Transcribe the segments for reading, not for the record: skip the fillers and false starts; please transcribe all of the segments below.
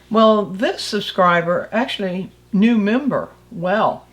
Well, this subscriber, actually new member, well,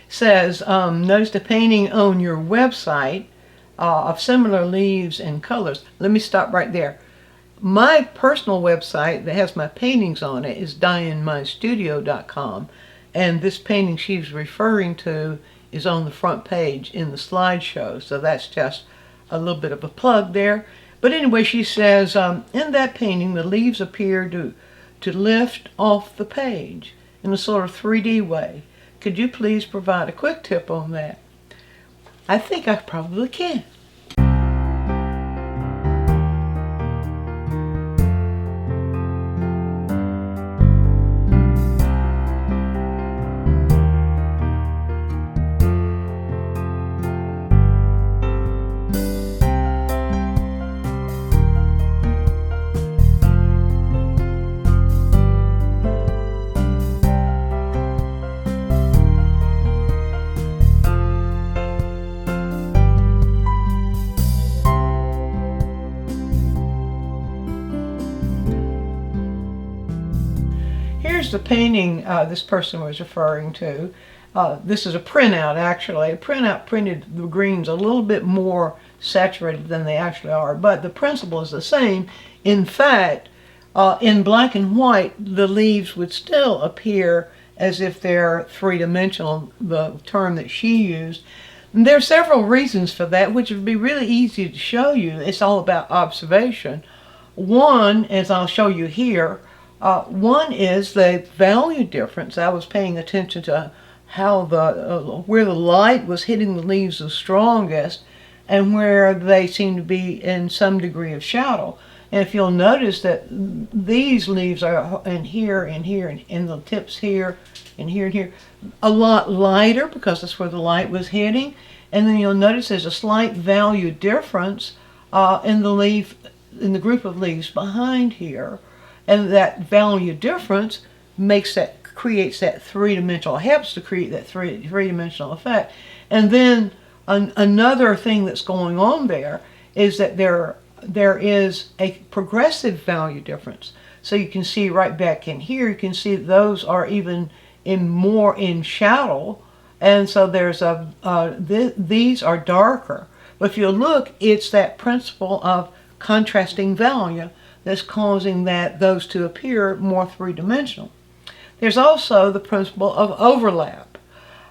says, noticed a painting on your website of similar leaves and colors. Let me stop right there. My personal website that has my paintings on it is DianeMyStudio.com, and this painting she's referring to is on the front page in the slideshow, so that's just a little bit of a plug there. But anyway, she says, in that painting, the leaves appear to lift off the page in a sort of 3D way. Could you please provide a quick tip on that? I think I probably can. Here's the painting this person was referring to. This is a printout, actually. A printout printed the greens a little bit more saturated than they actually are, but the principle is the same. In fact, in black and white, the leaves would still appear as if they're three-dimensional, the term that she used. And there are several reasons for that, which would be really easy to show you. It's all about observation. One, as I'll show you here, one is the value difference. I was paying attention to how where the light was hitting the leaves the strongest and where they seem to be in some degree of shadow. And if you'll notice that these leaves are in here and here and in the tips here and here and here, a lot lighter because that's where the light was hitting. And then you'll notice there's a slight value difference in the group of leaves behind here. And that value difference creates that three-dimensional, helps to create that three-dimensional effect. And then another thing that's going on there is that there is a progressive value difference. So you can see right back in here, you can see those are even more in shadow, and so there's these are darker. But if you look, it's that principle of contrasting value that's causing those to appear more three-dimensional. There's also the principle of overlap.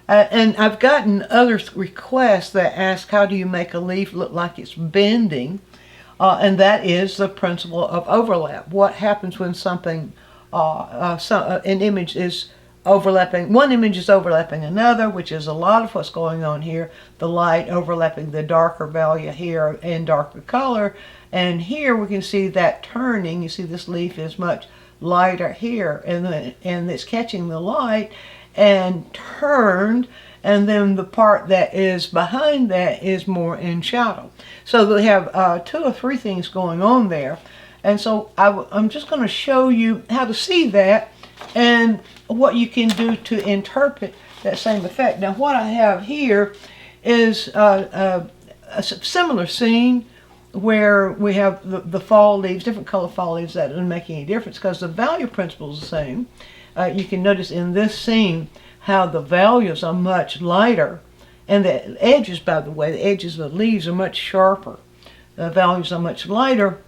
And I've gotten other requests that ask, how do you make a leaf look like it's bending? And that is the principle of overlap. What happens when an image is overlapping, one image is overlapping another, which is a lot of what's going on here. The light overlapping the darker value here in darker color. And here we can see that turning. You see this leaf is much lighter here, and it's catching the light and turned, and then the part that is behind that is more in shadow. So we have 2 or 3 things going on there. And so I'm just going to show you how to see that and what you can do to interpret that same effect. Now what I have here is a similar scene where we have the fall leaves, different color fall leaves. That doesn't make any difference because the value principle is the same. You can notice in this scene how the values are much lighter, and the edges, by the way, the edges of the leaves are much sharper. The values are much lighter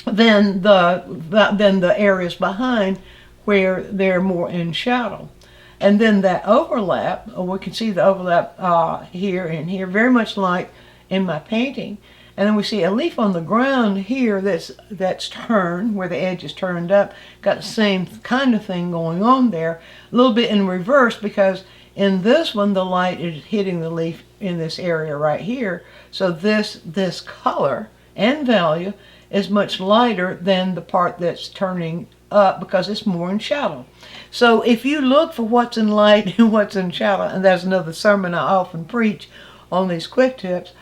than the areas behind where they're more in shadow. And then that overlap, we can see the overlap here and here, very much like in my painting. And then we see a leaf on the ground here that's turned, where the edge is turned up. Got the same kind of thing going on there. A little bit in reverse, because in this one the light is hitting the leaf in this area right here. So this color and value is much lighter than the part that's turning up because it's more in shadow. So if you look for what's in light and what's in shadow, and that's another sermon I often preach on these quick tips,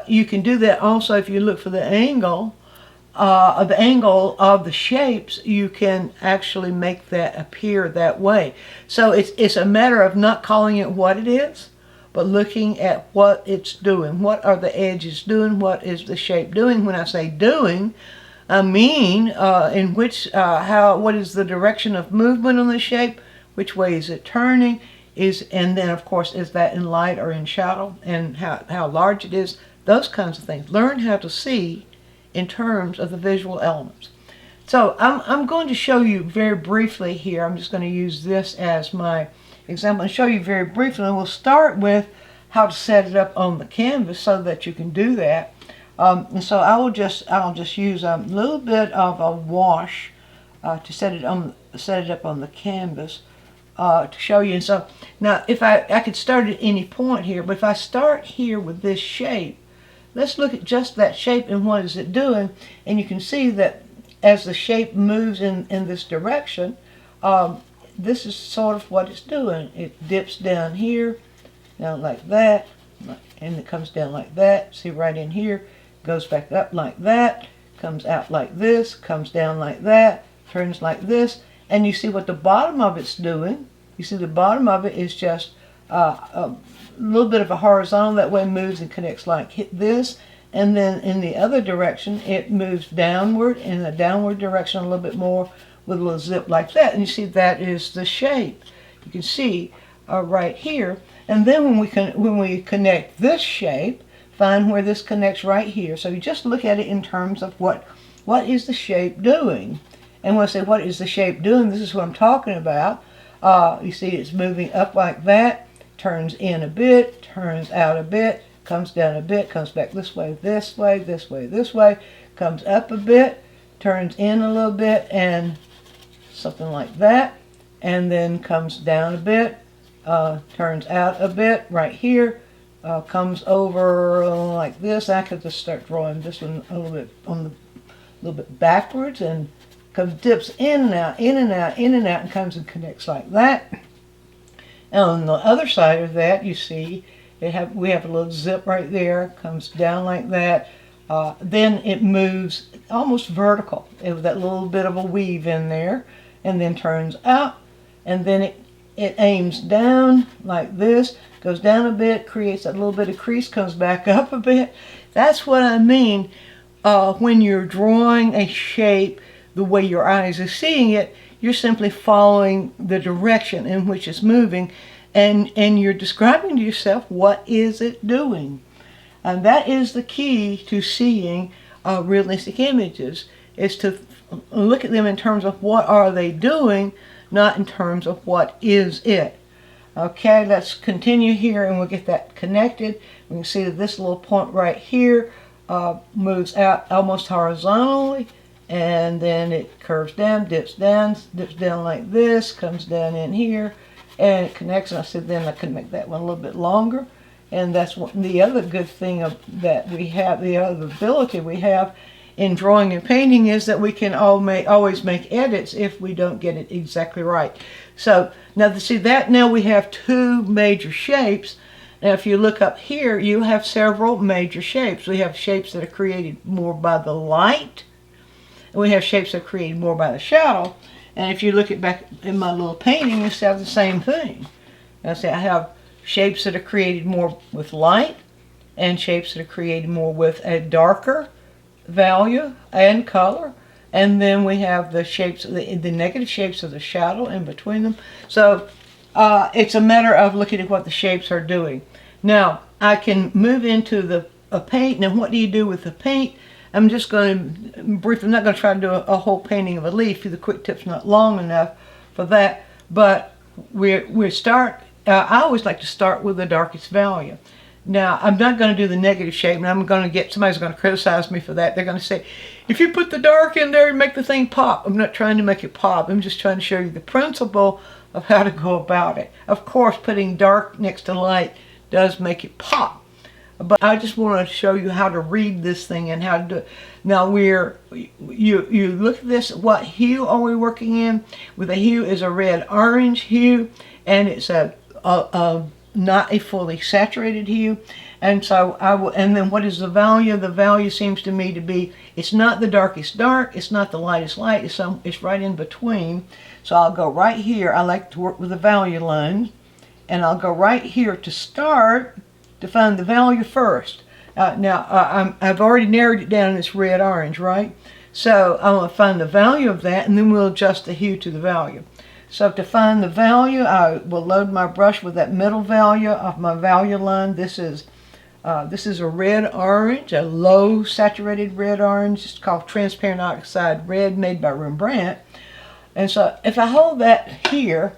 you can do that also if you look for the angle of the shapes. You can actually make that appear that way. So it's a matter of not calling it what it is, but looking at what it's doing. What are the edges doing? What is the shape doing? When I say doing, I mean, in which, what is the direction of movement on the shape? Which way is it turning? And then of course, is that in light or in shadow? And how large it is? Those kinds of things. Learn how to see in terms of the visual elements. So I'm going to show you very briefly here. I'm just going to use this as my example and show you very briefly. And we'll start with how to set it up on the canvas so that you can do that. And so I'll just use a little bit of a wash to set it up on the canvas to show you. And so now, if I could start at any point here, but if I start here with this shape, let's look at just that shape and what is it doing. And you can see that as the shape moves in this direction, this is sort of what it's doing. It dips down here, down like that, and it comes down like that. See right in here, goes back up like that, comes out like this, comes down like that, turns like this, and you see what the bottom of it's doing. You see the bottom of it is just a little bit of a horizontal, that way it moves and connects like this, and then in the other direction it moves downward, in the downward direction a little bit more with a little zip like that, and you see that is the shape. You can see right here, and then when we connect this shape, find where this connects right here. So you just look at it in terms of what is the shape doing. And when I say what is the shape doing, this is what I'm talking about. You see it's moving up like that, turns in a bit, turns out a bit, comes down a bit, comes back this way, this way, this way, this way, comes up a bit, turns in a little bit, and something like that, and then comes down a bit, turns out a bit right here, comes over like this. I could just start drawing this one a little bit backwards, and dips in and out, in and out, in and out, and comes and connects like that. And on the other side of that, you see we have a little zip right there, comes down like that. Then it moves almost vertical with that little bit of a weave in there, and then turns out, and then it aims down like this, goes down a bit, creates a little bit of crease, comes back up a bit. That's what I mean when you're drawing a shape the way your eyes are seeing it. You're simply following the direction in which it's moving, and you're describing to yourself what is it doing. And that is the key to seeing realistic images, is to look at them in terms of what are they doing, not in terms of what is it. Okay, let's continue here and we'll get that connected. We can see that this little point right here moves out almost horizontally, and then it curves down like this, comes down in here, and it connects. And I said then I can make that one a little bit longer. And that's the other good thing that we have, the other ability we have in drawing and painting, is that we can always make edits if we don't get it exactly right. So now to see that, now we have two major shapes. Now if you look up here, you have several major shapes. We have shapes that are created more by the light, and we have shapes that are created more by the shadow. And if you look back in my little painting, you see the same thing. Now see, I have shapes that are created more with light, and shapes that are created more with a darker value and color, and then we have the shapes, the negative shapes of the shadow in between them. So it's a matter of looking at what the shapes are doing. Now I can move into a paint. Now what do you do with the paint? I'm just going to briefly, I'm not going to try to do a whole painting of a leaf. The quick tip's not long enough for that, but I always like to start with the darkest value. Now, I'm not going to do the negative shape, and somebody's going to criticize me for that. They're going to say, if you put the dark in there, you make the thing pop. I'm not trying to make it pop. I'm just trying to show you the principle of how to go about it. Of course, putting dark next to light does make it pop. But I just want to show you how to read this thing and how to do it. Now you look at this, what hue are we working in? With a hue is a red-orange hue, and it's not a fully saturated hue. And so and then what is the value? The value seems to me to be, it's not the darkest dark, it's not the lightest light, it's right in between. So I'll go right here. I like to work with the value line, and I'll go right here to start to find the value first. I've already narrowed it down, and it's red-orange, right? So I'm going to find the value of that, and then we'll adjust the hue to the value. So to find the value, I will load my brush with that middle value of my value line. This is a red-orange, a low saturated red-orange. It's called Transparent Oxide Red, made by Rembrandt. And so if I hold that here,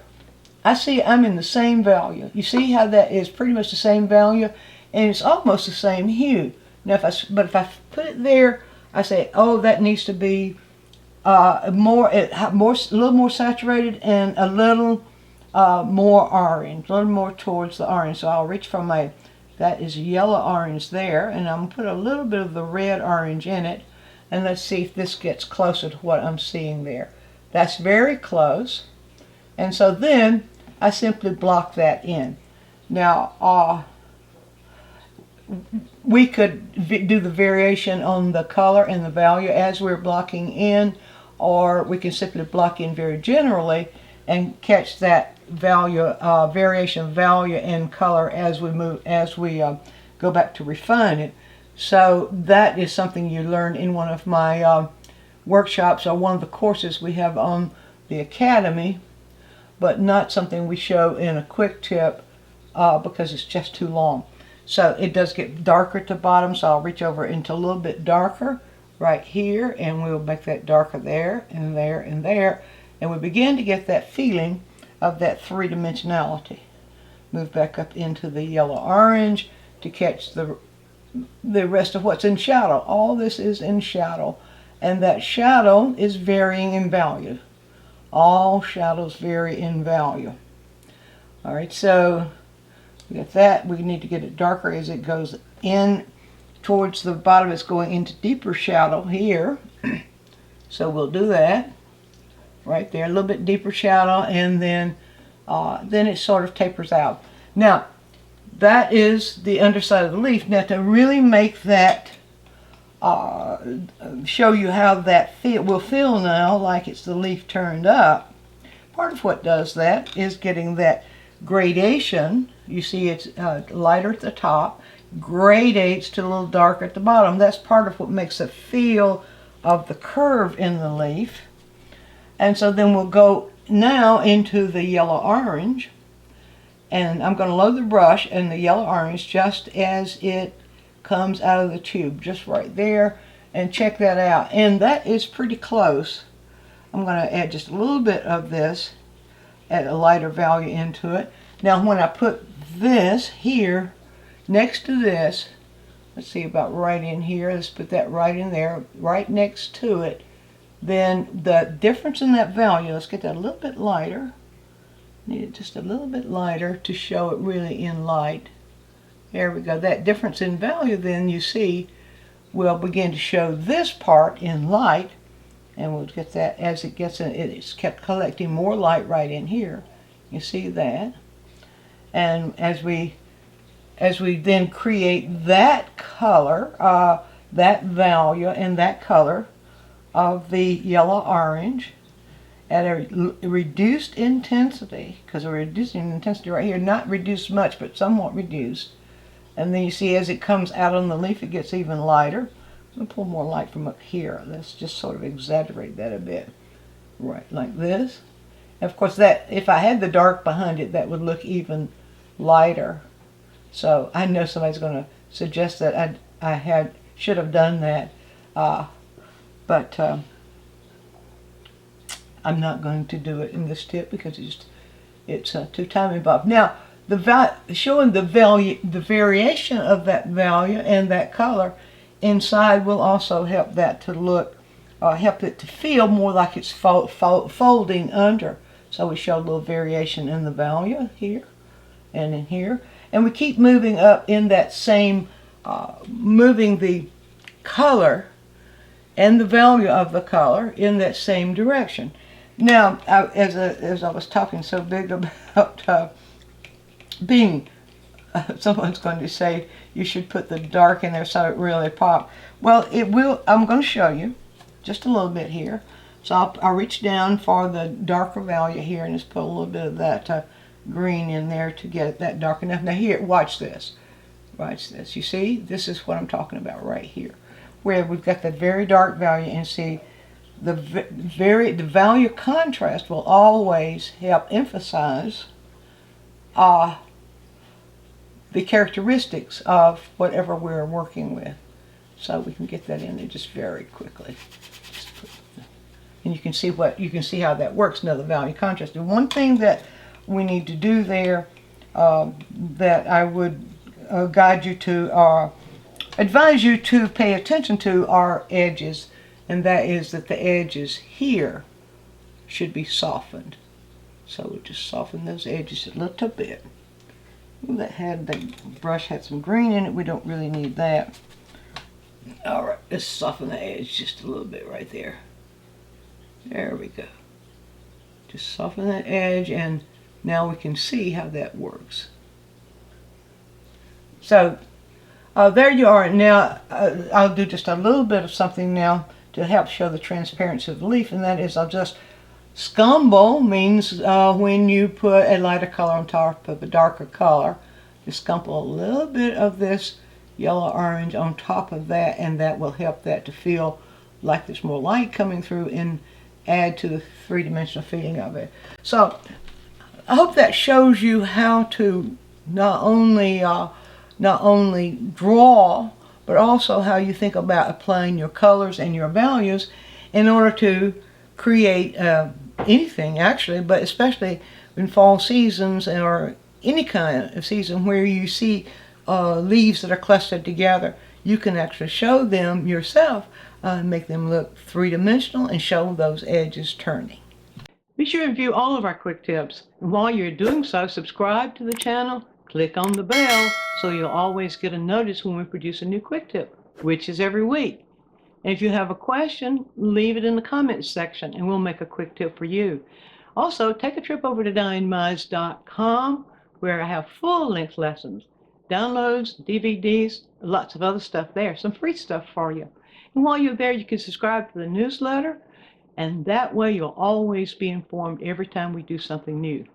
I see I'm in the same value. You see how that is pretty much the same value, and it's almost the same hue. Now, if I put it there, I say, oh, that needs to be a little more saturated and a little more orange, a little more towards the orange. So I'll reach for that is yellow orange there, and I'm going to put a little bit of the red orange in it, and let's see if this gets closer to what I'm seeing there. That's very close, and so then I simply block that in. Now, we could do the variation on the color and the value as we're blocking in, or we can simply block in very generally and catch that value, variation of value and color as we go back to refine it. So that is something you learn in one of my workshops or one of the courses we have on the Academy, but not something we show in a quick tip because it's just too long. So it does get darker at the bottom, so I'll reach over into a little bit darker right here, and we'll make that darker there and there and there, and we begin to get that feeling of that three-dimensionality. Move back up into the yellow-orange to catch the rest of what's in shadow. All this is in shadow, and that shadow is varying in value. All shadows vary in value. All right, so we got that. We need to get it darker as it goes in towards the bottom. It's going into deeper shadow here. So we'll do that right there, a little bit deeper shadow, and then it sort of tapers out. Now, that is the underside of the leaf. Now, to really make that show you how that will feel now, like it's the leaf turned up, part of what does that is getting that gradation. You see it's lighter at the top, gradates to a little darker at the bottom. That's part of what makes the feel of the curve in the leaf. And so then we'll go now into the yellow-orange, and I'm going to load the brush in the yellow-orange just as it comes out of the tube, just right there, and check that out. And that is pretty close. I'm going to add just a little bit of this, add a lighter value into it. Now when I put this here next to this, let's see, about right in here, let's put that right in there, right next to it, then the difference in that value, let's get that a little bit lighter, need it just a little bit lighter to show it really in light. There we go. That difference in value then, you see, will begin to show this part in light, and we'll get that as it gets in. It's kept collecting more light right in here. You see that? And as we then create that color, that value and that color of the yellow-orange at a reduced intensity, because we're reducing intensity right here, not reduced much, but somewhat reduced. And then you see as it comes out on the leaf, it gets even lighter. I'm going to pull more light from up here. Let's just sort of exaggerate that a bit. Right, like this. And of course, that if I had the dark behind it, that would look even lighter. So I know somebody's going to suggest that I should have done that, but I'm not going to do it in this tip because it's too time involved. Now, showing the variation of that value and that color inside will also help that to look, help it to feel more like it's folding under. So we show a little variation in the value here and in here. And we keep moving up in that same, moving the color and the value of the color in that same direction. Now, as I was talking so big about being, someone's going to say you should put the dark in there so it really pops. Well, it will. I'm going to show you just a little bit here. So I'll reach down for the darker value here and just put a little bit of that green in there to get it that dark enough. Now here, watch this. Watch this. You see, this is what I'm talking about right here. where we've got that very dark value, and see the value contrast will always help emphasize the characteristics of whatever we're working with. So we can get that in there just very quickly. And you can see how that works. Now the value contrast. And one thing that we need to do there that I would guide you to, or advise you to pay attention to, are edges, and that is that the edges here should be softened. So we just soften those edges a little bit. The brush had some green in it. We don't really need that. All right, let's soften the edge just a little bit right there. There we go. Just soften that edge, and now we can see how that works. So there you are. Now I'll do just a little bit of something now to help show the transparency of the leaf, and that is I'll just scumble, means when you put a lighter color on top of a darker color. Just scumble a little bit of this yellow orange on top of that, and that will help that to feel like there's more light coming through and add to the three-dimensional feeling of it. So I hope that shows you how to not only draw, but also how you think about applying your colors and your values in order to create anything actually, but especially in fall seasons or any kind of season where you see leaves that are clustered together. You can actually show them yourself, make them look three-dimensional, and show those edges turning. Be sure to view all of our quick tips, and while you're doing so, subscribe to the channel, click on the bell so you'll always get a notice when we produce a new quick tip, which is every week. And if you have a question, leave it in the comments section and we'll make a quick tip for you. Also, take a trip over to DianeMize.com, where I have full-length lessons, downloads, DVDs, lots of other stuff there, some free stuff for you. And while you're there, you can subscribe to the newsletter, and that way you'll always be informed every time we do something new.